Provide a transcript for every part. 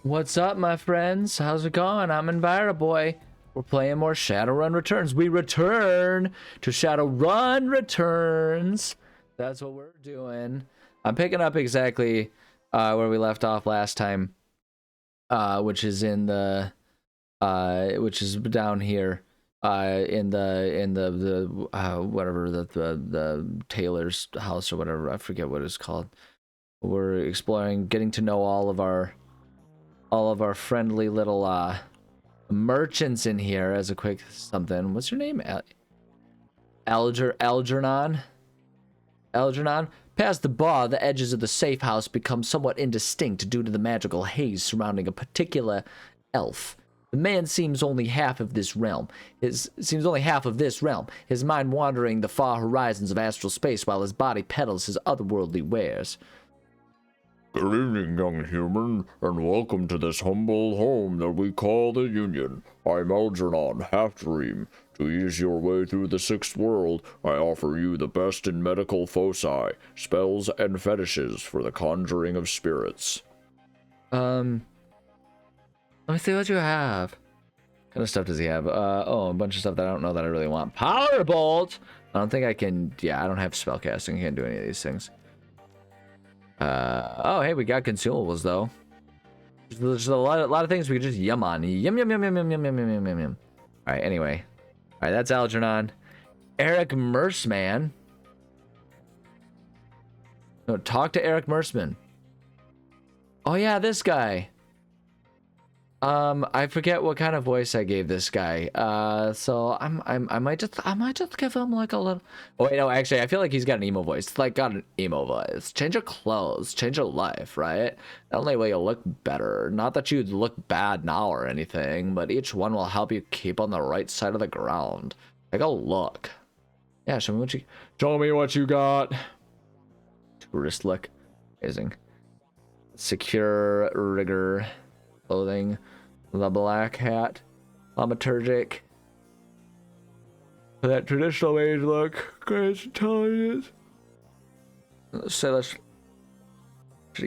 What's up, my friends? How's it going? I'm EnviroBoy. We're playing more Shadowrun Returns. We return to Shadowrun Returns. That's what we're doing. I'm picking up exactly where we left off last time, which is in the which is down here in the whatever the tailor's house or whatever. I forget what it's called. We're exploring, getting to know all of our friendly little merchants in here. As a quick something, what's your name? Algernon. Past the bar, the edges of the safe house become somewhat indistinct due to the magical haze surrounding a particular elf. The man seems only half of this realm. His mind wandering the far horizons of astral space while his body peddles his otherworldly wares. Good evening, young human, and welcome to this humble home that we call the Union. I'm Algernon, half-dream. To ease your way through the sixth world, I offer you the best in medical foci, spells, and fetishes for the conjuring of spirits. Let me see what you have. What kind of stuff does he have? Oh, a bunch of stuff that I don't know that I really want. Powerbolt! I don't think I can... Yeah, I don't have spellcasting. I can't do any of these things. Oh, hey, we got consumables, though. There's a lot of things we could just yum on. Yum. Alright, anyway. Alright, that's Algernon. Eric Merceman. No, talk to Eric Merceman. Oh, yeah, this guy. I forget what kind of voice I gave this guy. So I might just give him like a little. Oh wait, no, actually, I feel like he's got an emo voice. It's like got an emo voice. Change your clothes, change your life, right? The only way you'll look better. Not that you'd look bad now or anything, but each one will help you keep on the right side of the ground. Take a look. Yeah, show me what you got. Tourist look, amazing. Secure rigor. Clothing, the black hat, thaumaturgic. For that traditional mage look, grants intelligence. City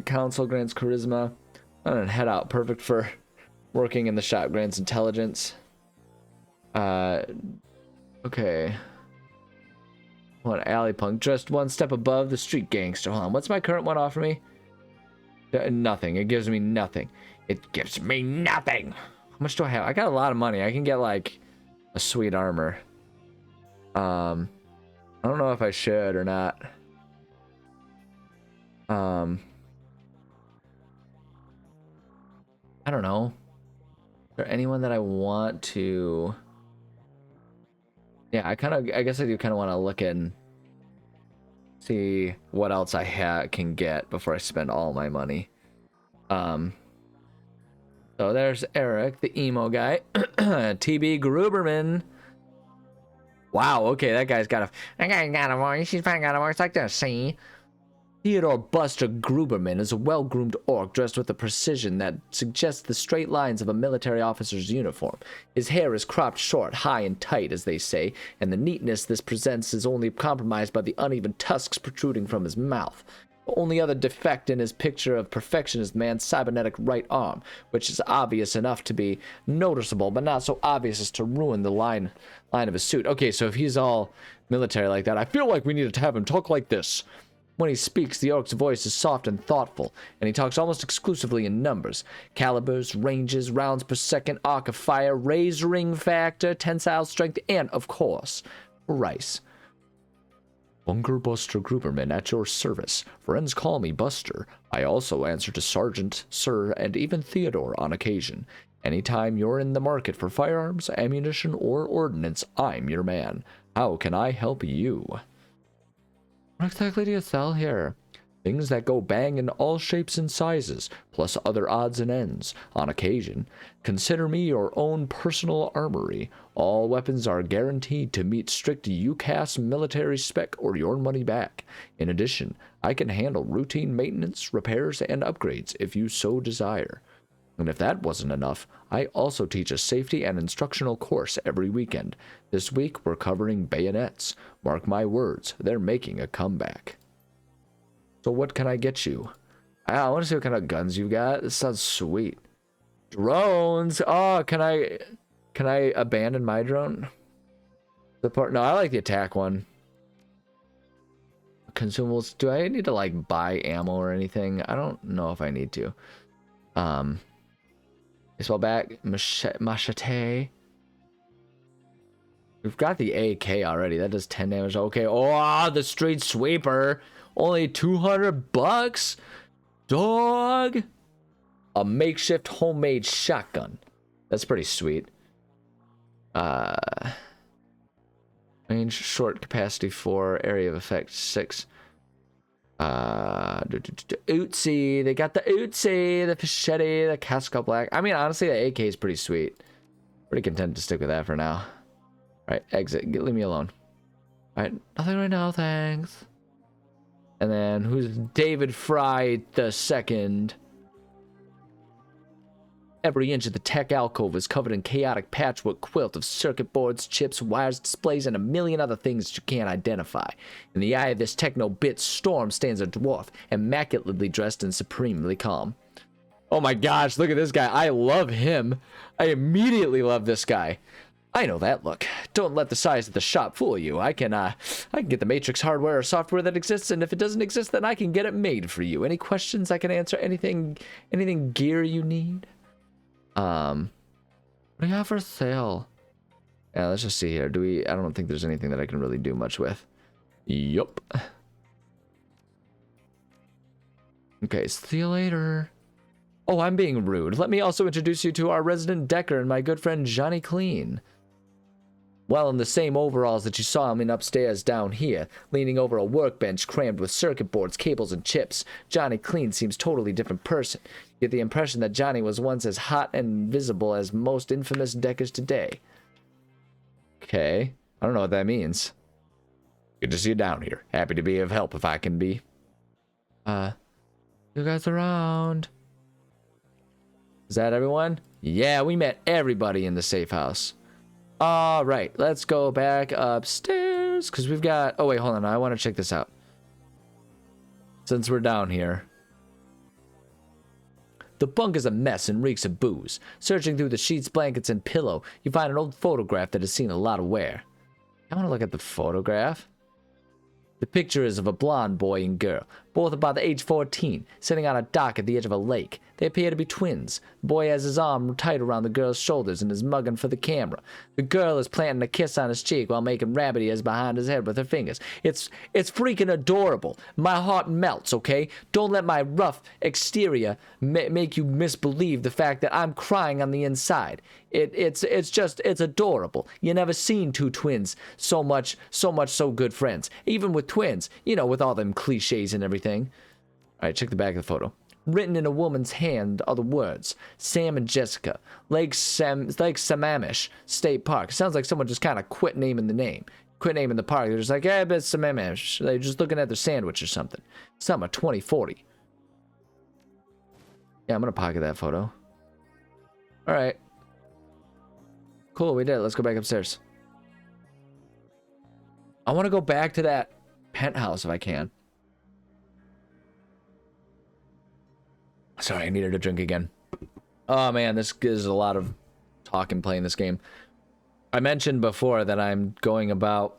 Council grants charisma. And head out, perfect for working in the shop. Grants intelligence. Okay. What alley punk? Just one step above the street gangster. Hold on, what's my current one offer me? Nothing. It gives me nothing. It gives me nothing. How much do I have? I got a lot of money. I can get like a sweet armor. I don't know if I should or not. I don't know. Is there anyone that I want to? Yeah, I guess I do kind of want to look and see what else I can get before I spend all my money. So there's Eric, the emo guy. TB Gruberman. Wow, okay, that guy's got a voice. He's probably got a voice like this, see? Theodore Buster Gruberman is a well-groomed orc dressed with a precision that suggests the straight lines of a military officer's uniform. His hair is cropped short, high and tight, as they say, and the neatness this presents is only compromised by the uneven tusks protruding from his mouth. The only other defect in his picture of perfection is the man's cybernetic right arm, which is obvious enough to be noticeable, but not so obvious as to ruin the line of his suit. Okay, so if he's all military like that, I feel like we need to have him talk like this. When he speaks, the orc's voice is soft and thoughtful, and he talks almost exclusively in numbers. Calibers, ranges, rounds per second, arc of fire, raise ring factor, tensile strength, and, of course, price. Bunker Buster Gruberman at your service. Friends call me Buster. I also answer to Sergeant, Sir, and even Theodore on occasion. Anytime you're in the market for firearms, ammunition, or ordnance, I'm your man. How can I help you? What exactly do you sell here? Things that go bang in all shapes and sizes, plus other odds and ends, on occasion. Consider me your own personal armory. All weapons are guaranteed to meet strict UCAS military spec or your money back. In addition, I can handle routine maintenance, repairs, and upgrades if you so desire. And if that wasn't enough, I also teach a safety and instructional course every weekend. This week we're covering bayonets. Mark my words, they're making a comeback. So what can I get you? I want to see what kind of guns you got. This sounds sweet. Drones. Oh, can I abandon my drone? No, I like the attack one. Consumables. Do I need to like buy ammo or anything? I don't know if I need to. Baseball bat, machete. We've got the AK already. That does 10 damage. Okay. Oh, the street sweeper. Only $200. Dog. A makeshift homemade shotgun. That's pretty sweet. Range short, capacity 4, area of effect 6. Uzi. They got the Uzi, the machete, the Casco Black. I mean, honestly, the AK is pretty sweet. Pretty content to stick with that for now. Alright, exit. Leave me alone. Alright, nothing right now, thanks. And then, who's David Fry the second? Every inch of the tech alcove is covered in chaotic patchwork quilt of circuit boards, chips, wires, displays, and a million other things that you can't identify. In the eye of this techno-bit storm stands a dwarf, immaculately dressed and supremely calm. Oh my gosh, look at this guy. I love him. I immediately love this guy. I know that look. Don't let the size of the shop fool you. I can get the Matrix hardware or software that exists, and if it doesn't exist, then I can get it made for you. Any questions I can answer? Anything gear you need? What do you have for sale? Yeah, let's just see here. I don't think there's anything that I can really do much with. Yup. Okay, see you later. Oh, I'm being rude. Let me also introduce you to our resident decker and my good friend Johnny Clean. Well, in the same overalls that you saw him in upstairs down here, leaning over a workbench crammed with circuit boards, cables, and chips, Johnny Clean seems totally different person. You get the impression that Johnny was once as hot and visible as most infamous deckers today. Okay. I don't know what that means. Good to see you down here. Happy to be of help if I can be. You guys around? Is that everyone? Yeah, we met everybody in the safe house. All right, let's go back upstairs because we've got... Oh, wait, hold on. I want to check this out. Since we're down here. The bunk is a mess and reeks of booze. Searching through the sheets, blankets, and pillow, you find an old photograph that has seen a lot of wear. I want to look at the photograph. The picture is of a blonde boy and girl, both about the age 14, sitting on a dock at the edge of a lake. They appear to be twins. The boy has his arm tight around the girl's shoulders and is mugging for the camera. The girl is planting a kiss on his cheek while making rabbit ears behind his head with her fingers. It's freaking adorable. My heart melts, okay? Don't let my rough exterior make you misbelieve the fact that I'm crying on the inside. It's adorable. You never seen two twins so good friends. Even with twins, you know, with all them cliches and everything. All right, check the back of the photo. Written in a woman's hand are the words, Sam and Jessica, Lake Sammamish State Park. It sounds like someone just kind of quit naming the name. Quit naming the park. They're just like, but it's Sammamish. They're just looking at their sandwich or something. Summer 2040. Yeah, I'm going to pocket that photo. All right. Cool, we did it. Let's go back upstairs. I want to go back to that penthouse if I can. Sorry, I needed a drink again. Oh man, this is a lot of talking playing this game. I mentioned before that I'm going about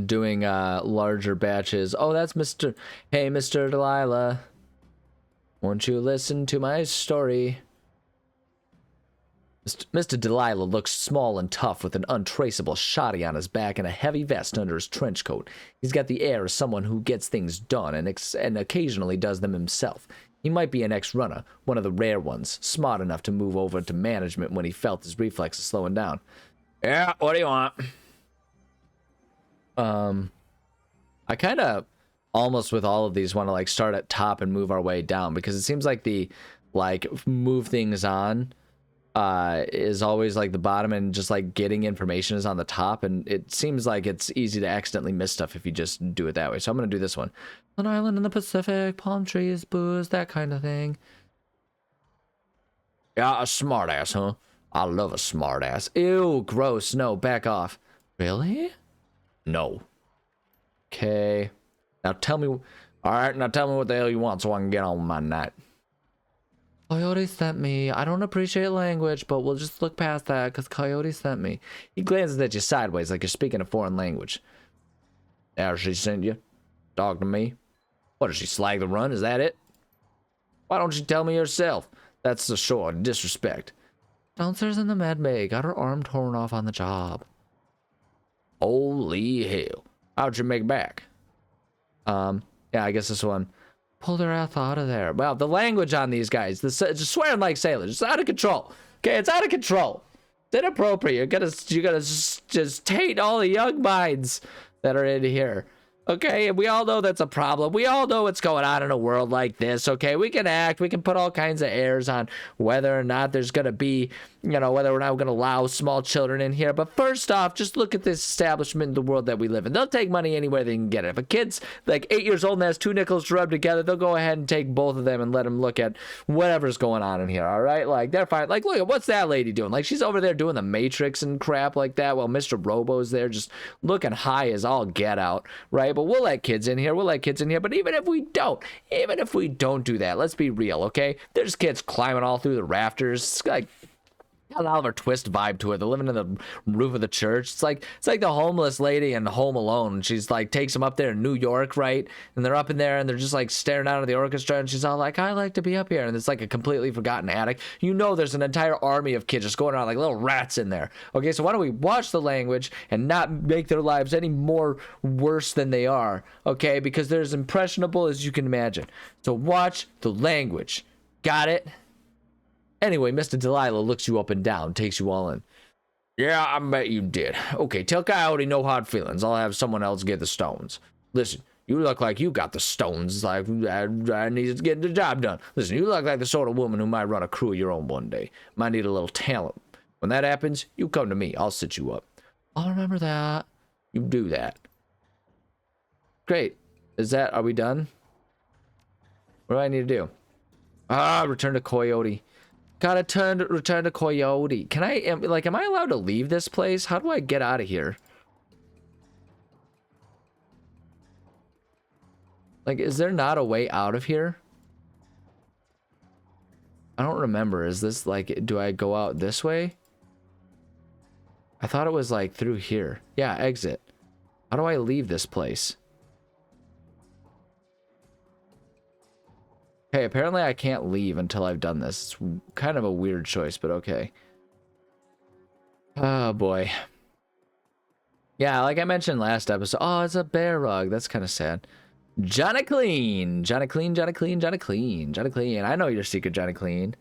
doing larger batches. Oh, that's Mr. Hey, Mr. Delilah. Won't you listen to my story? Mr. Delilah looks small and tough with an untraceable shoddy on his back and a heavy vest under his trench coat. He's got the air of someone who gets things done and occasionally does them himself. He might be an ex-runner, one of the rare ones, smart enough to move over to management when he felt his reflexes slowing down. Yeah, what do you want? I kind of almost with all of these want to like start at top and move our way down because it seems like the move things on is always like the bottom and just like getting information is on the top, and it seems like it's easy to accidentally miss stuff if you just do it that way. So I'm gonna do this one. An island in the Pacific, palm trees, booze, that kind of thing. Yeah, a smart ass, huh? I love a smart ass. Ew, gross. No, back off. Really? No. Okay. Now tell me. All right, now tell me what the hell you want so I can get on with my night. Coyote sent me. I don't appreciate language, but we'll just look past that because Coyote sent me. He glances at you sideways like you're speaking a foreign language. There, she sent you. Talk to me. What, does she slag the run? Is that it? Why don't you tell me yourself? That's the short disrespect. Downstairs in the med bay. Got her arm torn off on the job. Holy hell. How'd you make back? Yeah, I guess this one. Pulled her ass out of there. Well, the language on these guys, just swearing like sailors. It's out of control. Okay, it's out of control. It's inappropriate. You gotta just taint all the young minds that are in here. Okay, and we all know that's a problem. We all know what's going on in a world like this, okay? We can act, we can put all kinds of airs on whether or not there's going to be, whether or not we're going to allow small children in here. But first off, just look at this establishment in the world that we live in. They'll take money anywhere they can get it. If a kid's like 8 years old and has 2 nickels to rub together, they'll go ahead and take both of them and let them look at whatever's going on in here, all right? Like, they're fine. Like, look at what's that lady doing? Like, she's over there doing the Matrix and crap like that while Mr. Robo's there just looking high as all get out, right? But we'll let kids in here. But even if we don't do that, let's be real, okay? There's kids climbing all through the rafters. It's like got an Oliver Twist vibe to it. They're living in the roof of the church. It's like the homeless lady in Home Alone. She's like takes them up there in New York, right? And they're up in there and they're just like staring out at the orchestra. And she's all like, "I like to be up here." And it's like a completely forgotten attic. There's an entire army of kids just going around like little rats in there. Okay, so why don't we watch the language and not make their lives any more worse than they are? Okay, because they're as impressionable as you can imagine. So watch the language. Got it? Anyway, Mr. Delilah looks you up and down, takes you all in. Yeah, I bet you did. Okay, tell Coyote no hard feelings. I'll have someone else get the stones. Listen, you look like you got the stones. Like, I need to get the job done. Listen, you look like the sort of woman who might run a crew of your own one day. Might need a little talent. When that happens, you come to me. I'll sit you up. I'll remember that. You do that. Great. Are we done? What do I need to do? Return to Coyote. Gotta return to Coyote. Am I allowed to leave this place? How do I get out of here? Like, is there not a way out of here? I don't remember. Is this like, do I go out this way? I thought it was like through here. Yeah, exit. How do I leave this place? Okay, apparently I can't leave until I've done this. It's kind of a weird choice, but okay. Oh, boy. Yeah, like I mentioned last episode. Oh, it's a bear rug. That's kind of sad. Johnny Clean. Johnny Clean, Johnny Clean, Johnny Clean, Johnny Clean. I know your secret, Johnny Clean.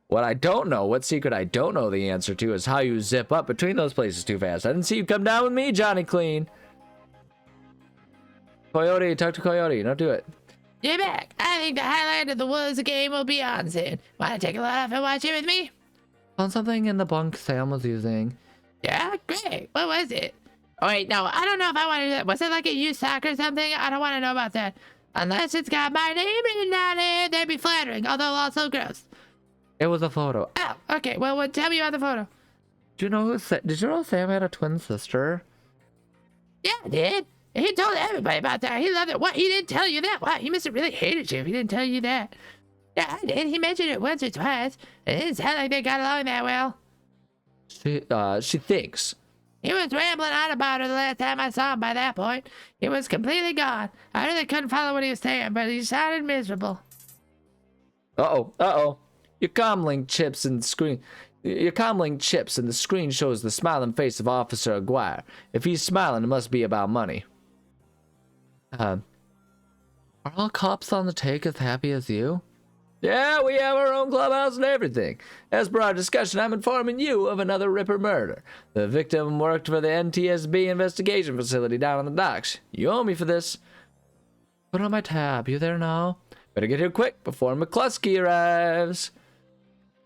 What secret I don't know the answer to is how you zip up between those places too fast. I didn't see you come down with me, Johnny Clean. Coyote, talk to Coyote. Don't do it. You're back. I think the highlight of the Woods game will be on soon. Want to take a look off and watch it with me? Found something in the bunk Sam was using. Yeah, great. What was it? Oh, wait, no, I don't know if I want to do that. Was it like a used sock or something? I don't want to know about that. Unless it's got my name written on it, that'd be flattering, although also gross. It was a photo. Oh, okay. Well, tell me about the photo. Did you know Sam had a twin sister? Yeah, I did. He told everybody about that. He loved it. What? He didn't tell you that? Wow, he must have really hated you if he didn't tell you that. Yeah, I did. He mentioned it once or twice. It didn't sound like they got along that well. She thinks. He was rambling on about her the last time I saw him. By that point, he was completely gone. I really couldn't follow what he was saying, but he sounded miserable. Uh-oh. Your comlink chips and the screen shows the smiling face of Officer Aguirre. If he's smiling, it must be about money. Are all cops on the take as happy as you? Yeah, we have our own clubhouse and everything. As per our discussion, I'm informing you of another Ripper murder. The victim worked for the NTSB investigation facility down on the docks. You owe me for this. Put on my tab. You there now? Better get here quick before McCluskey arrives.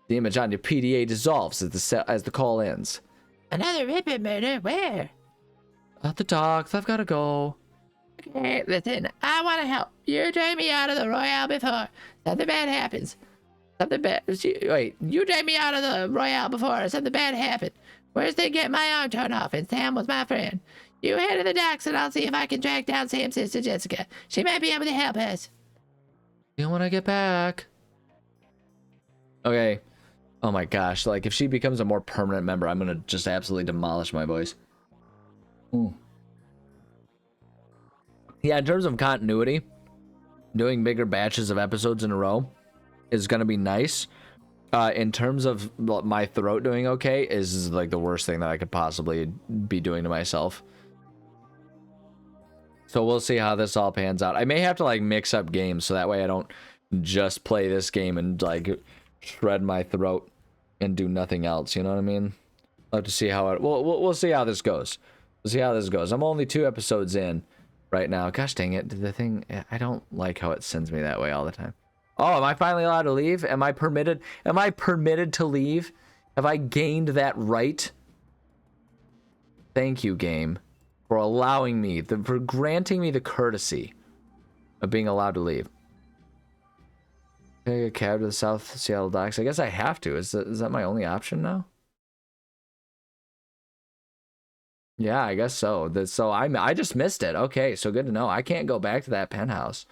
The image on your PDA dissolves as the call ends. Another Ripper murder? Where? At the docks. I've got to go. Okay, listen, I want to help. You dragged me out of the Royale before. Something bad happens. You dragged me out of the Royale before. Something bad happened. Where's they get my arm torn off? And Sam was my friend. You head to the docks and I'll see if I can track down Sam's sister Jessica. She might be able to help us. You know when I get back? Okay. Oh my gosh. Like, if she becomes a more permanent member, I'm gonna just absolutely demolish my voice. Yeah, in terms of continuity, doing bigger batches of episodes in a row is gonna be nice. In terms of my throat doing okay, is like the worst thing that I could possibly be doing to myself. So we'll see how this all pans out. I may have to like mix up games so that way I don't just play this game and like shred my throat and do nothing else. You know what I mean? I'll have to see how it. We'll see how this goes. We'll see how this goes. I'm only 2 episodes in right now. Gosh dang it! The thing, I don't like how it sends me that way all the time. Oh, am I finally allowed to leave? Am I permitted? Am I permitted to leave? Have I gained that right? Thank you, game, for allowing me, for granting me the courtesy of being allowed to leave. Take a cab to the South Seattle docks. I guess I have to. Is that my only option now? Yeah, I guess so. So I just missed it. Okay, so good to know. I can't go back to that penthouse.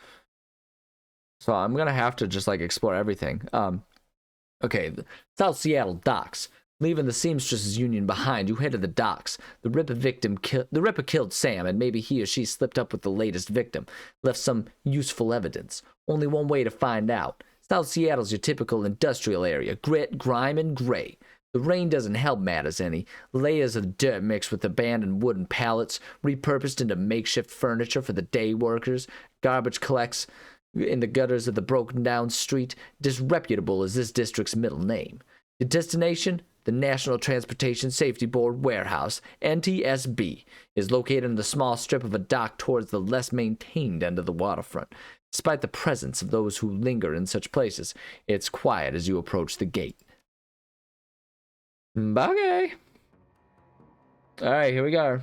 So I'm gonna have to just like explore everything. Okay, the South Seattle docks. Leaving the seamstress union behind, you head to the docks. The Ripper killed Sam, and maybe he or she slipped up with the latest victim, left some useful evidence. Only one way to find out. South Seattle's your typical industrial area: grit, grime, and gray. The rain doesn't help matters any. Layers of dirt mixed with abandoned wooden pallets, repurposed into makeshift furniture for the day workers. Garbage collects in the gutters of the broken down street. Disreputable is this district's middle name. Your destination? The National Transportation Safety Board Warehouse, NTSB, is located in the small strip of a dock towards the less maintained end of the waterfront. Despite the presence of those who linger in such places, it's quiet as you approach the gate. Okay. Alright, here we go.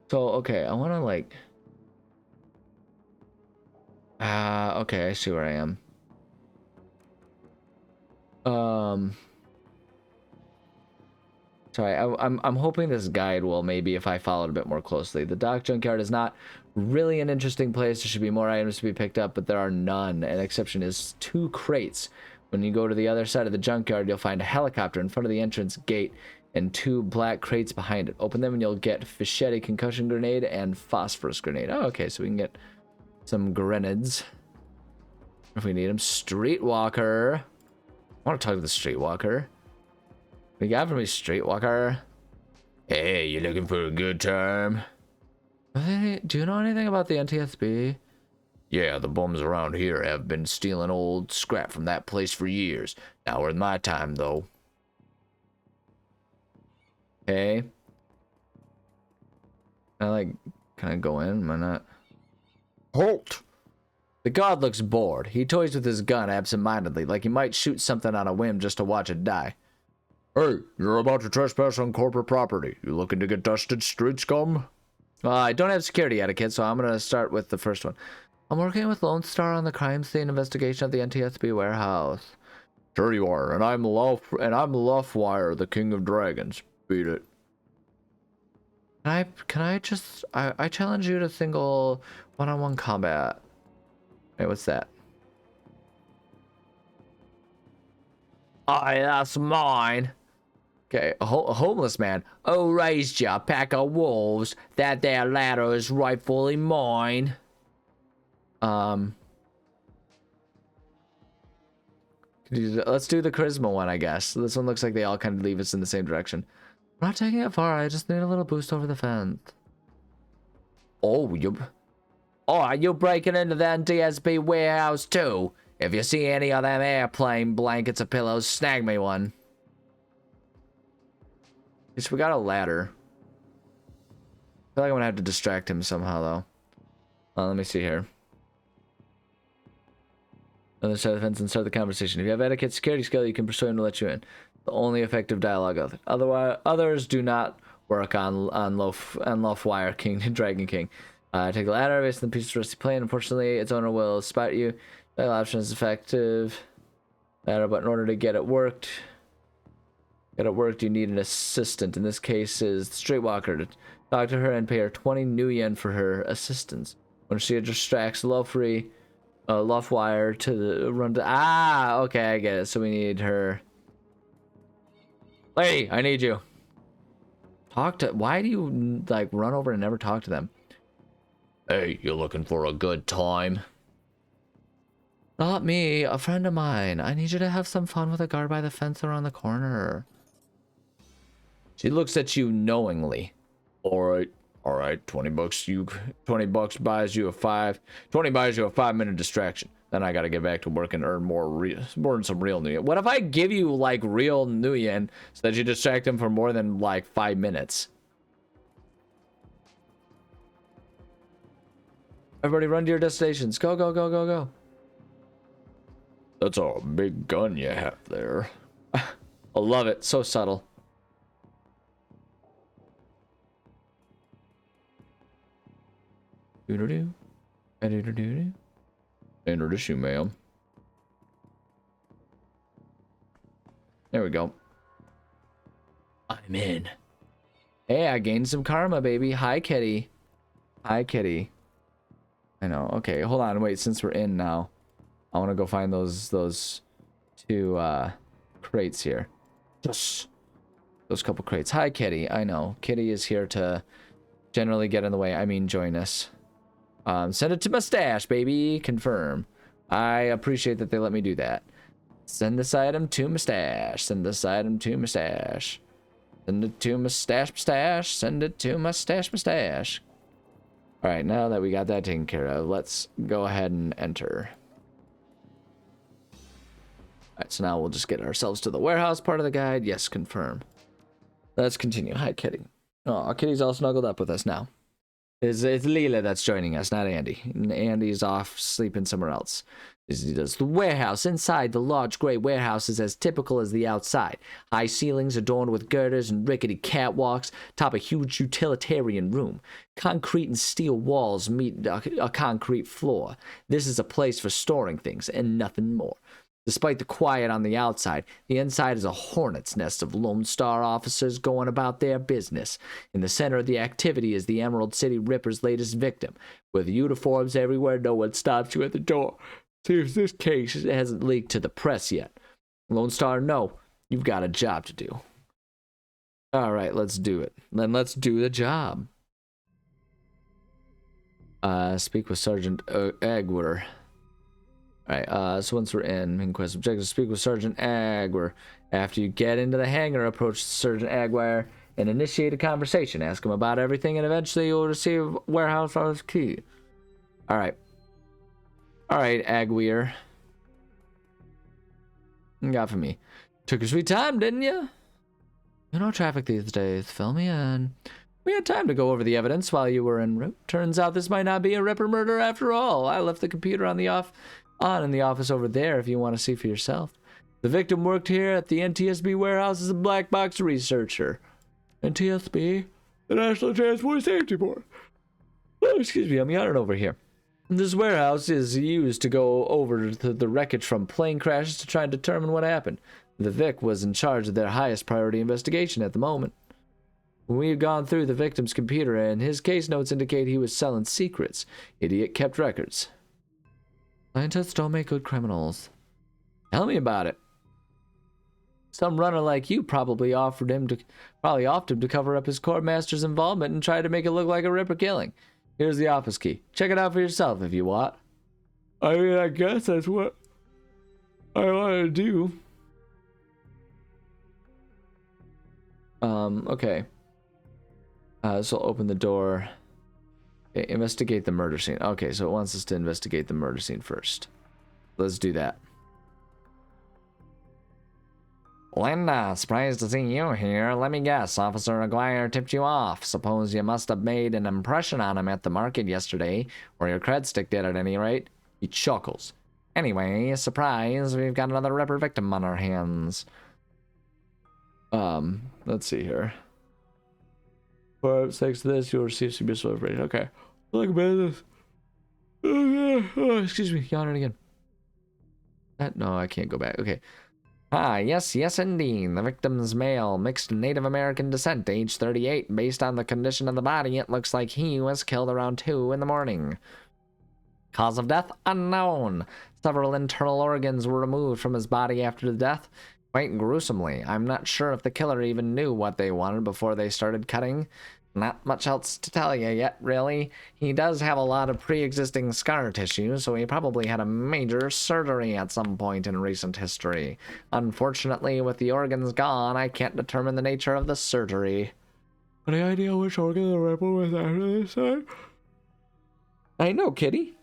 So, okay, I want to, like... okay, I see where I am. Sorry, I'm hoping this guide will maybe, if I follow it a bit more closely. The dock junkyard is not really an interesting place. There should be more items to be picked up, but there are none. An exception is 2 crates. When you go to the other side of the junkyard, you'll find a helicopter in front of the entrance gate and 2 black crates behind it. Open them and you'll get Fischetti concussion grenade and phosphorus grenade. Oh, okay, so we can get some grenades if we need them. Streetwalker. I want to talk to the streetwalker. What you got for me, streetwalker? Hey, you looking for a good time? Do you know anything about the NTSB? Yeah, the bums around here have been stealing old scrap from that place for years. Not worth my time, though. Okay. Can I go in? Am I not? Halt! The guard looks bored. He toys with his gun absentmindedly, like he might shoot something on a whim just to watch it die. Hey, you're about to trespass on corporate property. You looking to get dusted, street scum? I don't have security etiquette, so I'm going to start with the first one. I'm working with Lone Star on the crime scene investigation at the NTSB warehouse. Sure you are, and I'm Luffwire, the King of Dragons. Beat it. Can I just I challenge you to single one-on-one combat. Wait, what's that? Aye, that's mine. Okay, a homeless man. Oh, raised ya, pack of wolves. That there ladder is rightfully mine. Let's do the charisma one, I guess. This one looks like they all kind of leave us in the same direction. We're not taking it far. I just need a little boost over the fence. Oh, you're breaking into the NTSB warehouse too. If you see any of them airplane blankets or pillows, snag me one. At least we got a ladder. I feel like I'm gonna have to distract him somehow, though. Let me see here. Other side of the fence and start the conversation. If you have etiquette, security skill, you can persuade him to let you in. The only effective dialogue of it. Otherwise, others do not work on Luffwire King, Dragon King. Take the ladder based on the piece of rusty plane. Unfortunately, its owner will spot you. The option is effective. Ladder, but in order to get it worked, you need an assistant. In this case, is the streetwalker. To talk to her and pay her 20 new yen for her assistance. When she distracts Luffree, luff wire to the run to. Ah, okay, I get it. So we need her. Lady, I need you. Talk to. Why do you like run over and never talk to them? Hey, you looking for a good time? Not me, a friend of mine. I need you to have some fun with a guard by the fence around the corner. She looks at you knowingly. All right, 20 bucks. 20 bucks buys you a 5-minute distraction. Then I gotta get back to work and earn more some real new yen. What if I give you like real new yen so that you distract him for more than like 5 minutes? Everybody run to your destinations. Go, go, go, go, go. That's a big gun you have there. I love it. So subtle. Doo-doo-doo. Doo-doo-doo-doo. Introduce you, ma'am. There we go. I'm in. Hey, I gained some karma, baby. Hi, kitty. Hi, kitty. I know. Okay, hold on. Wait, since we're in now, I want to go find those two crates here. Yes. Those couple crates. Hi, kitty. I know. Kitty is here to generally get in the way. I mean, join us. Send it to Mustache, baby. Confirm. I appreciate that they let me do that. Send this item to Mustache. Send this item to Mustache. Send it to Mustache. Send it to Mustache. All right, now that we got that taken care of, let's go ahead and enter. All right, so now we'll just get ourselves to the warehouse part of the guide. Yes, confirm. Let's continue. Hi, Kitty. Oh, Kitty's all snuggled up with us now. It's Leela that's joining us, not Andy. Andy's off sleeping somewhere else. The warehouse. Inside, the large gray warehouse is as typical as the outside. High ceilings adorned with girders and rickety catwalks top a huge utilitarian room. Concrete and steel walls meet a concrete floor. This is a place for storing things and nothing more. Despite the quiet on the outside, the inside is a hornet's nest of Lone Star officers going about their business. In the center of the activity is the Emerald City Ripper's latest victim. With uniforms everywhere, no one stops you at the door. See if this case hasn't leaked to the press yet. Lone Star, no, you've got a job to do. All right, let's do it. Then let's do the job. Speak with Sergeant Agwer. Alright, so once we're in, inquest objective, speak with Sergeant Agwer. After you get into the hangar, approach Sergeant Agwer and initiate a conversation. Ask him about everything, and eventually you'll receive warehouse office key. Alright, Agwer. You got for me. Took your sweet time, didn't you? You know traffic these days, fill me in. We had time to go over the evidence while you were en route. Turns out this might not be a Ripper murder after all. I left the computer in the office over there if you want to see for yourself. The victim worked here at the NTSB warehouse as a black box researcher. NTSB? The National Transport Safety Board. Oh, excuse me, I'm yawning over here. This warehouse is used to go over the wreckage from plane crashes to try and determine what happened. The Vic was in charge of their highest priority investigation at the moment. We've gone through the victim's computer, and his case notes indicate he was selling secrets. Idiot kept records. Scientists don't make good criminals. Tell me about it. Some runner like you probably offered him to cover up his court master's involvement and try to make it look like a Ripper killing. Here's the office key. Check it out for yourself if you want. I mean, I guess that's what I want to do. Okay. So open the door. Okay, investigate the murder scene. Okay, so it wants us to investigate the murder scene first. Let's do that. Linda, surprised to see you here. Let me guess, Officer Aguirre tipped you off. Suppose you must have made an impression on him at the market yesterday, or your cred stick did at any rate. He chuckles. Anyway, surprise, we've got another Ripper victim on our hands. Let's see here. For Ep.6 this, you'll receive some useful information. Okay. Look about this. Oh, excuse me, yawning again. No, I can't go back. Okay. Yes, indeed. The victim's male, mixed Native American descent, age 38. Based on the condition of the body, it looks like he was killed around 2 in the morning. Cause of death unknown. Several internal organs were removed from his body after the death, quite gruesomely. I'm not sure if the killer even knew what they wanted before they started cutting. Not much else to tell you yet, really. He does have a lot of pre-existing scar tissue, so he probably had a major surgery at some point in recent history. Unfortunately, with the organs gone, I can't determine the nature of the surgery. Any idea which organ the Ripper was after this time? I know, kitty.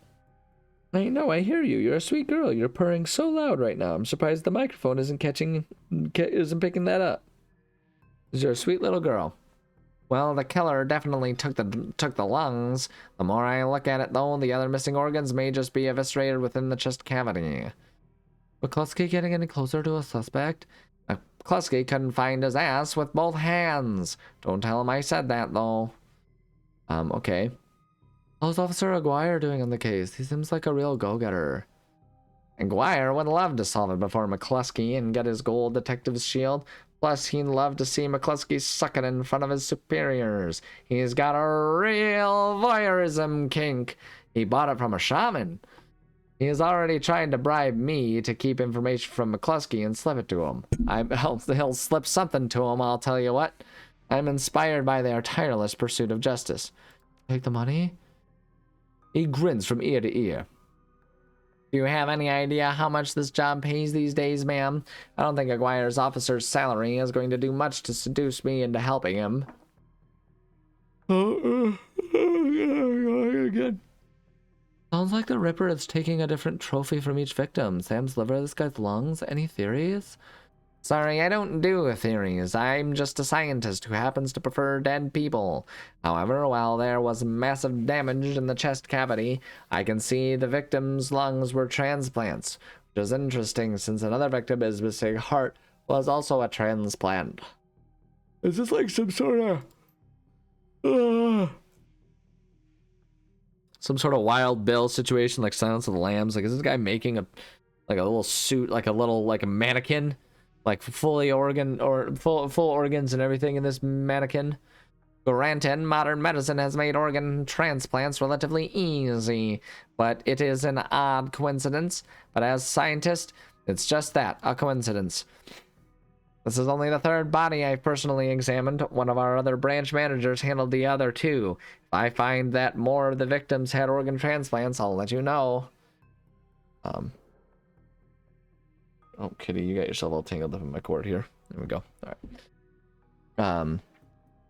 I know, I hear you. You're a sweet girl. You're purring so loud right now. I'm surprised the microphone isn't picking that up. You're a sweet little girl. Well, the killer definitely took the lungs. The more I look at it, though, the other missing organs may just be eviscerated within the chest cavity. McCluskey getting any closer to a suspect? McCluskey couldn't find his ass with both hands. Don't tell him I said that, though. Okay. How's Officer Aguirre doing on the case? He seems like a real go-getter. Aguirre would love to solve it before McCluskey and get his gold detective's shield. Plus, he'd love to see McCluskey suck it in front of his superiors. He's got a real voyeurism kink. He bought it from a shaman. He is already trying to bribe me to keep information from McCluskey and slip it to him. He'll slip something to him, I'll tell you what. I'm inspired by their tireless pursuit of justice. Take the money? He grins from ear to ear. Do you have any idea how much this job pays these days, ma'am? I don't think Aguirre's officer's salary is going to do much to seduce me into helping him. Again. Sounds like the Ripper is taking a different trophy from each victim. Sam's liver, this guy's lungs. Any theories? Sorry, I don't do theories. I'm just a scientist who happens to prefer dead people. However, while there was massive damage in the chest cavity, I can see the victim's lungs were transplants, which is interesting since another victim, his missing heart, was also a transplant. Is this like some sort of Wild Bill situation, like Silence of the Lambs? Like, is this guy making a little suit, like a mannequin? Like full organs and everything in this mannequin. Granted, modern medicine has made organ transplants relatively easy, but it is an odd coincidence. But as a scientist, it's just that, a coincidence. This is only the third body I've personally examined. One of our other branch managers handled the other two. If I find that more of the victims had organ transplants, I'll let you know. Oh, kitty, you got yourself all tangled up in my cord here. There we go. All right.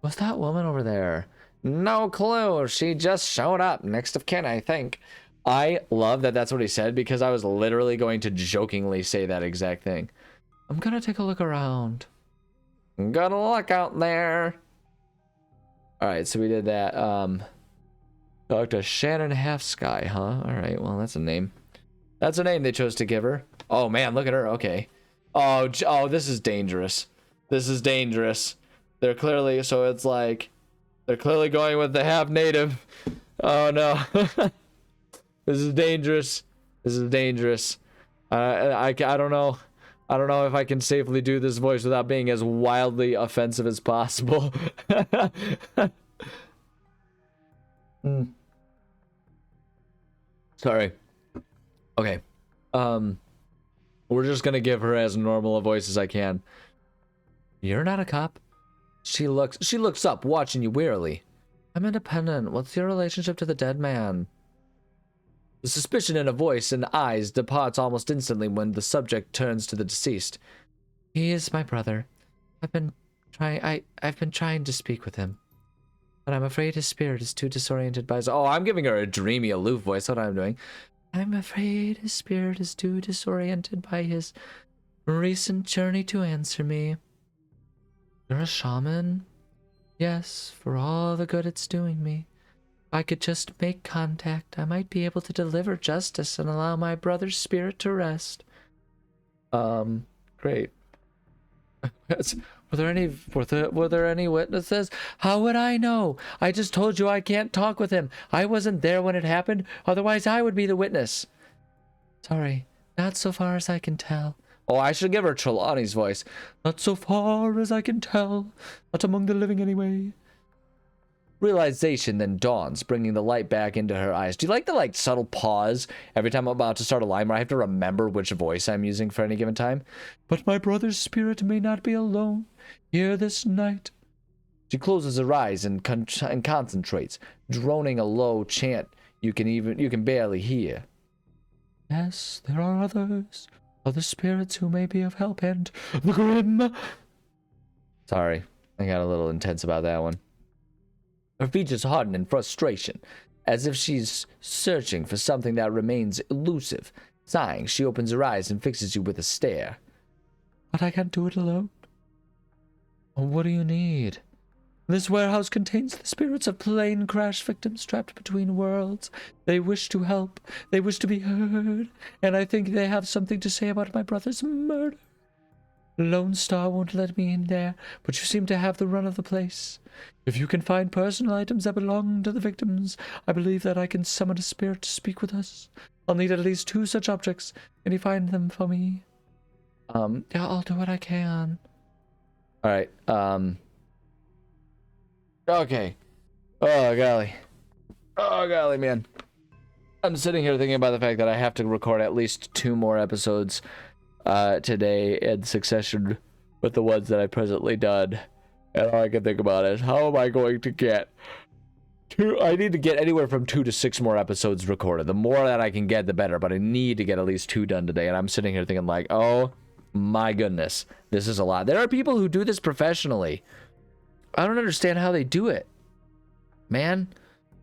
What's that woman over there? No clue. She just showed up. Next of kin, I think. I love that that's what he said, because I was literally going to jokingly say that exact thing. I'm gonna take a look around. Good luck out there. All right, so we did that. Dr. Shannon Half-Sky, huh? All right, well, that's a name. That's a name they chose to give her. Oh man, look at her. Okay. Oh, this is dangerous. This is dangerous. They're clearly, so it's like, they're clearly going with the half native. Oh no. This is dangerous. This is dangerous. I don't know. I don't know if I can safely do this voice without being as wildly offensive as possible. Sorry. Okay. We're just gonna give her as normal a voice as I can. You're not a cop. She looks up, watching you wearily. I'm independent. What's your relationship to the dead man? The suspicion in a voice and eyes departs almost instantly when the subject turns to the deceased. He is my brother. I've been trying to speak with him, but I'm afraid his spirit is too disoriented by his... Oh, I'm giving her a dreamy, aloof voice. That's what I'm doing. I'm afraid his spirit is too disoriented by his recent journey to answer me. You're a shaman? Yes, for all the good it's doing me. If I could just make contact, I might be able to deliver justice and allow my brother's spirit to rest. Great. Were there any witnesses? How would I know? I just told you I can't talk with him. I wasn't there when it happened. Otherwise, I would be the witness. Sorry, not so far as I can tell. Oh, I should give her Trelawney's voice. Not so far as I can tell. Not among the living anyway. Realization then dawns, bringing the light back into her eyes. Do you like the like subtle pause every time I'm about to start a line where I have to remember which voice I'm using for any given time? But my brother's spirit may not be alone here this night. She closes her eyes and concentrates, droning a low chant you can barely hear. Yes, there are others, other spirits who may be of help, and the grim. Sorry, I got a little intense about that one. Her features harden in frustration, as if she's searching for something that remains elusive. Sighing, she opens her eyes and fixes you with a stare. But I can't do it alone. What do you need? This warehouse contains the spirits of plane crash victims trapped between worlds. They wish to help. They wish to be heard. And I think they have something to say about my brother's murder. Lone Star won't let me in there, but you seem to have the run of the place. If you can find personal items that belong to the victims, I believe that I can summon a spirit to speak with us. I'll need at least 2 such objects. Can you find them for me? Yeah, I'll do what I can. Alright, okay. Oh, golly, man. I'm sitting here thinking about the fact that I have to record at least 2 more episodes today in succession with the ones that I presently done. And all I can think about is, how am I going to get I need to get anywhere from 2 to 6 more episodes recorded. The more that I can get, the better. But I need to get at least 2 done today. And I'm sitting here thinking like, oh my goodness, this is a lot. There are people who do this professionally. I don't understand how they do it, man.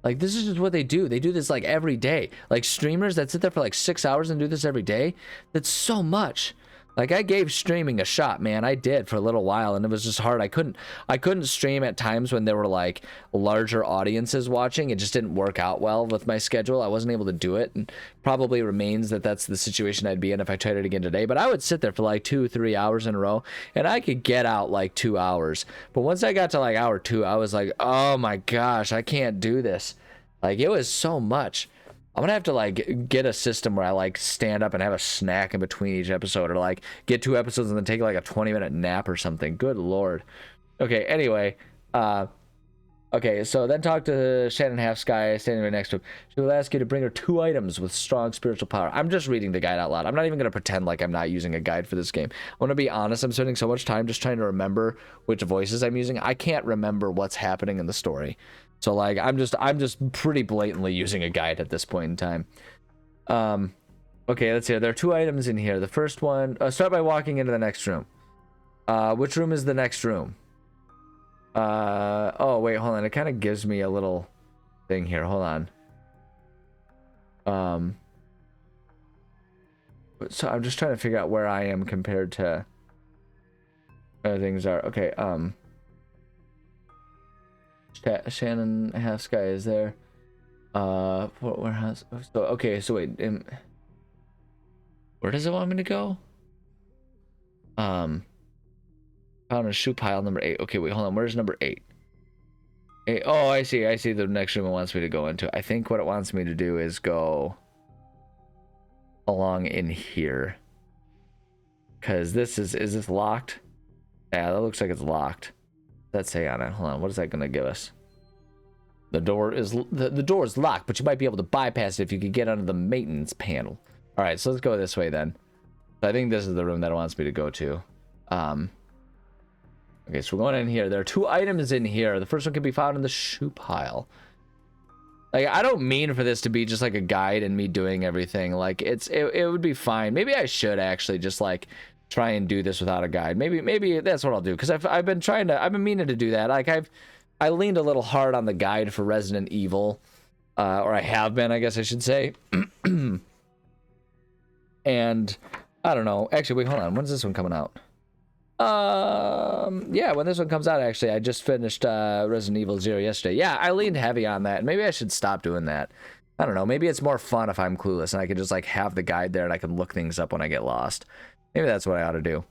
Like, this is just what they do. They do this like every day. Like streamers that sit there for like 6 hours and do this every day. That's so much. Like, I gave streaming a shot, man. I did for a little while, and it was just hard. I couldn't stream at times when there were like larger audiences watching. It just didn't work out well with my schedule. I wasn't able to do it, and probably remains that that's the situation I'd be in if I tried it again today. But I would sit there for like 2-3 hours in a row, and I could get out like 2 hours. But once I got to like hour 2, I was like, oh my gosh, I can't do this. Like, it was so much. I'm gonna have to like get a system where I like stand up and have a snack in between each episode, or like get 2 episodes and then take like a 20-minute nap or something. Good lord. Okay, anyway, okay, so then talk to Shannon Half Sky standing right next to him. She will ask you to bring her 2 items with strong spiritual power. I'm just reading the guide out loud. I'm not even gonna pretend like I'm not using a guide for this game. I'm gonna be honest, I'm spending so much time just trying to remember which voices I'm using. I can't remember what's happening in the story. So like I'm just pretty blatantly using a guide at this point in time. Okay, let's see. There are 2 items in here. The first one, start by walking into the next room. Which room is the next room? Oh wait, hold on. It kind of gives me a little thing here. Hold on. So I'm just trying to figure out where I am compared to where things are. Okay, Shannon Half Sky is there. Warehouse. So okay, so wait, where does it want me to go? Found a shoe pile number 8. Okay, wait, hold on. Where's number 8? Oh, I see the next room it wants me to go into. I think what it wants me to do is go along in here, because this is this locked? Yeah, that looks like it's locked. Let's say on it. Hold on. What is that going to give us? The door is the door is locked, but you might be able to bypass it if you could get under the maintenance panel. All right, so let's go this way then. So I think this is the room that it wants me to go to. Okay, so we're going in here. There are 2 items in here. The first one can be found in the shoe pile. Like, I don't mean for this to be just like a guide and me doing everything. Like, it would be fine. Maybe I should actually just like try and do this without a guide. Maybe that's what I'll do, because I've been meaning to do that. Like I leaned a little hard on the guide for Resident Evil, or I have been, I guess I should say. And I don't know. Actually, wait, hold on. When's this one coming out? Yeah, when this one comes out, actually, I just finished Resident Evil 0 yesterday. Yeah, I leaned heavy on that. Maybe I should stop doing that. I don't know. Maybe it's more fun if I'm clueless and I can just like have the guide there and I can look things up when I get lost. Maybe that's what I ought to do.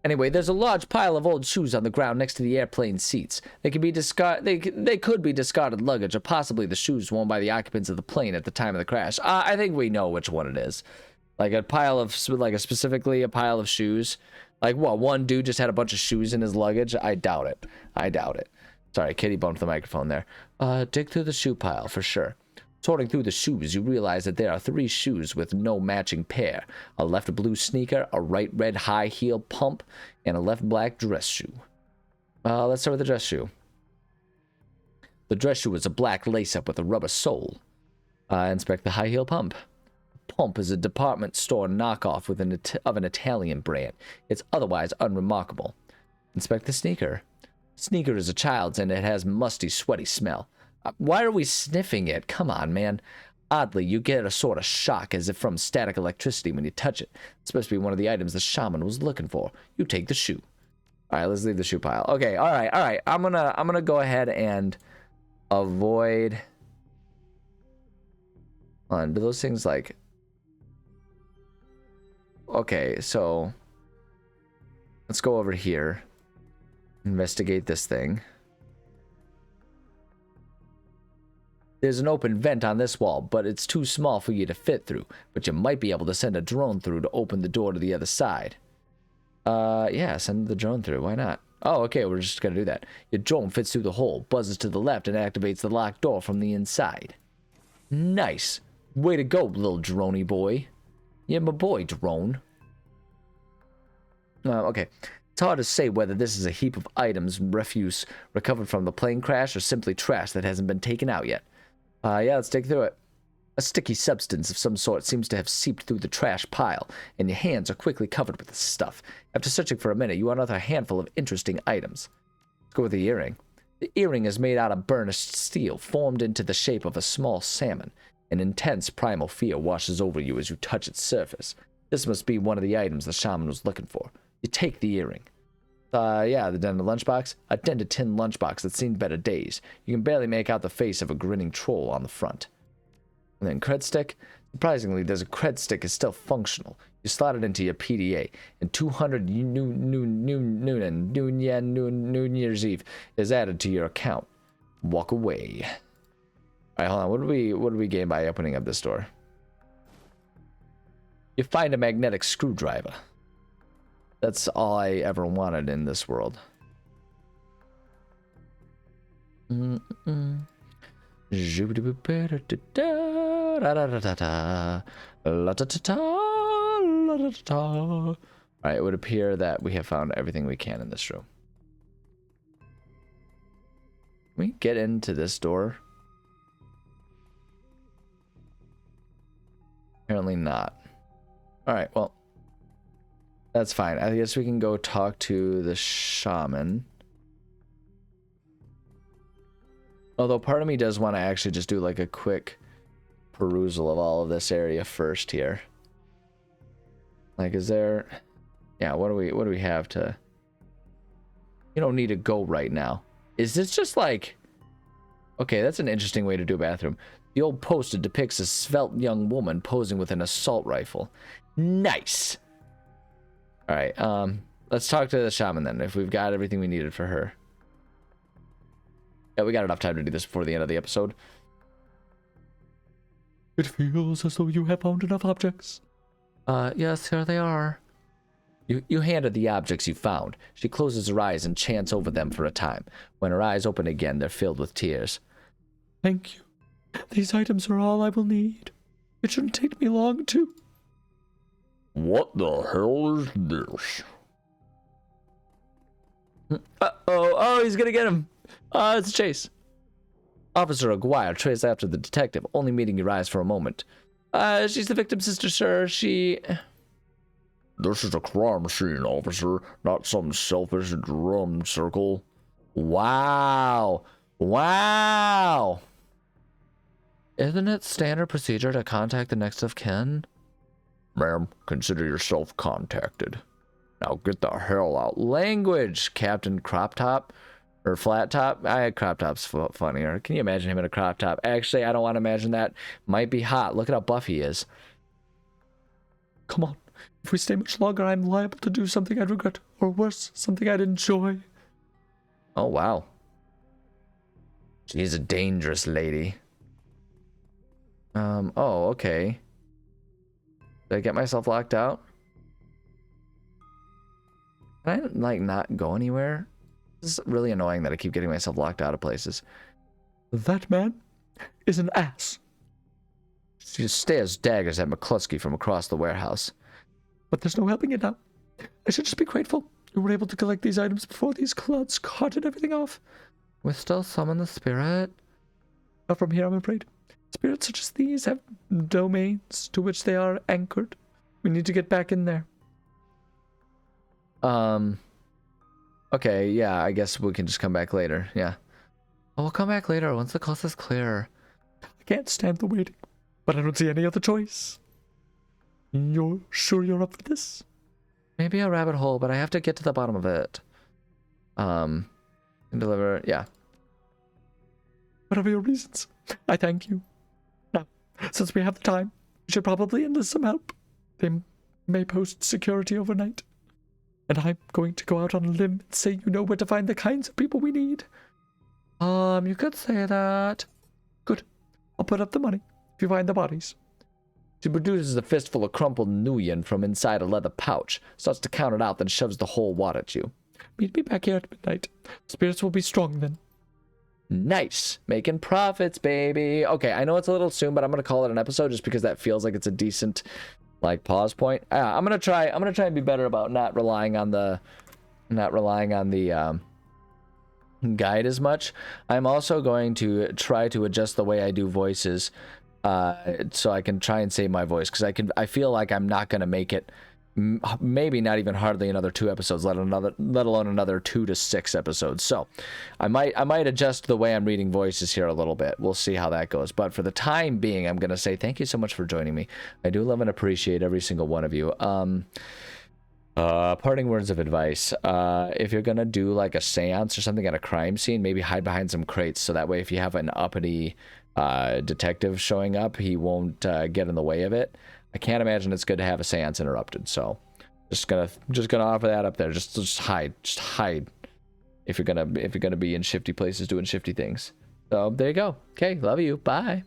Anyway, there's a large pile of old shoes on the ground next to the airplane seats. They could be discarded luggage, or possibly the shoes worn by the occupants of the plane at the time of the crash. I think we know which one it is. Like a pile of, specifically a pile of shoes. Like what? One dude just had a bunch of shoes in his luggage? I doubt it. Sorry, kitty bumped the microphone there. Dig through the shoe pile for sure. Sorting through the shoes, you realize that there are 3 shoes with no matching pair. A left blue sneaker, a right red high heel pump, and a left black dress shoe. Let's start with the dress shoe. The dress shoe is a black lace-up with a rubber sole. Inspect the high heel pump. Pump is a department store knockoff of an Italian brand. It's otherwise unremarkable. Inspect the sneaker. Sneaker is a child's and it has musty, sweaty smell. Why are we sniffing it? Come on, man. Oddly, you get a sort of shock as if from static electricity when you touch it. It's supposed to be one of the items the shaman was looking for. You take the shoe. All right, let's leave the shoe pile. Okay, all right. I'm gonna go ahead and avoid. Do those things like? Okay, so let's go over here. Investigate this thing. There's an open vent on this wall, but it's too small for you to fit through. But you might be able to send a drone through to open the door to the other side. Yeah, send the drone through. Why not? Oh, okay, we're just gonna do that. Your drone fits through the hole, buzzes to the left, and activates the locked door from the inside. Nice. Way to go, little droney boy. Yeah, my boy, drone. Okay. It's hard to say whether this is a heap of items, refuse recovered from the plane crash, or simply trash that hasn't been taken out yet. Yeah, let's dig through it. A sticky substance of some sort seems to have seeped through the trash pile, and your hands are quickly covered with the stuff. After searching for a minute, you unearth a handful of interesting items. Let's go with the earring. The earring is made out of burnished steel, formed into the shape of a small salmon. An intense primal fear washes over you as you touch its surface. This must be one of the items the shaman was looking for. You take the earring. Yeah, the dented lunchbox. A dented tin lunchbox that's seen better days. You can barely make out the face of a grinning troll on the front. And then cred stick. Surprisingly, there's a cred stick is still functional. You slot it into your PDA, and 200 New Year's Eve is added to your account. Walk away. All right, hold on. What do we gain by opening up this door? You find a magnetic screwdriver. That's all I ever wanted in this world. Alright, it would appear that we have found everything we can in this room. Can we get into this door? Apparently not. Alright, well. That's fine. I guess we can go talk to the shaman. Although part of me does want to actually just do like a quick perusal of all of this area first here. Like, is there... Yeah, what do we have to... You don't need to go right now. Is this just like... Okay, that's an interesting way to do a bathroom. The old poster depicts a svelte young woman posing with an assault rifle. Nice! Alright, let's talk to the shaman then, if we've got everything we needed for her. Yeah, we got enough time to do this before the end of the episode. It feels as though you have found enough objects. Yes, here they are. You hand her the objects you found. She closes her eyes and chants over them for a time. When her eyes open again, they're filled with tears. Thank you. These items are all I will need. It shouldn't take me long to... What the hell is this? Oh, he's gonna get him. It's a chase. Officer Aguirre traces after the detective, only meeting your eyes for a moment. She's the victim's sister, sir. She... This is a crime scene, officer, not some selfish drum circle. Wow. Wow. Isn't it standard procedure to contact the next of kin? Ma'am, consider yourself contacted. Now get the hell out. Language, Captain Crop Top. Or Flat Top. Crop Top's funnier. Can you imagine him in a crop top? Actually, I don't want to imagine that. Might be hot. Look at how buff he is. Come on. If we stay much longer, I'm liable to do something I'd regret. Or worse, something I'd enjoy. Oh, wow. She's a dangerous lady. Oh, okay. Did I get myself locked out? Can I, like, not go anywhere? is really annoying that I keep getting myself locked out of places. That man is an ass. She stares daggers at McCluskey from across the warehouse. But there's no helping it now. I should just be grateful you were able to collect these items before these clouds carted everything off. We still summon the spirit? Not from here, I'm afraid. Spirits such as these have domains to which they are anchored. We need to get back in there. Okay, yeah, I guess we can just come back later, yeah. Oh, we'll come back later once the coast is clear. I can't stand the waiting, but I don't see any other choice. You're sure you're up for this? Maybe a rabbit hole, but I have to get to the bottom of it. And deliver, yeah. Whatever your reasons, I thank you. Now, since we have the time, we should probably enlist some help. They may post security overnight. And I'm going to go out on a limb and say you know where to find the kinds of people we need. You could say that. Good. I'll put up the money if you find the bodies. She produces a fistful of crumpled nuyen from inside a leather pouch, starts to count it out, then shoves the whole wad at you. Meet me back here at midnight. Spirits will be strong then. Nice. Making profits, baby. Okay, I know it's a little soon, but I'm going to call it an episode just because that feels like it's a decent, like, pause point. I'm going to try and be better about not relying on the guide as much. I'm also going to try to adjust the way I do voices so I can try and save my voice, because I feel like I'm not going to make it maybe not even hardly another 2 episodes, let alone another 2 to 6 episodes. So I might adjust the way I'm reading voices here a little bit. We'll see how that goes. But for the time being, I'm going to say thank you so much for joining me. I do love and appreciate every single one of you. Parting words of advice. If you're going to do like a seance or something at a crime scene, maybe hide behind some crates, so that way if you have an uppity detective showing up, he won't get in the way of it. I can't imagine it's good to have a seance interrupted, so just gonna offer that up there. Just hide if you're gonna be in shifty places doing shifty things. So there you go. Okay, love you. Bye.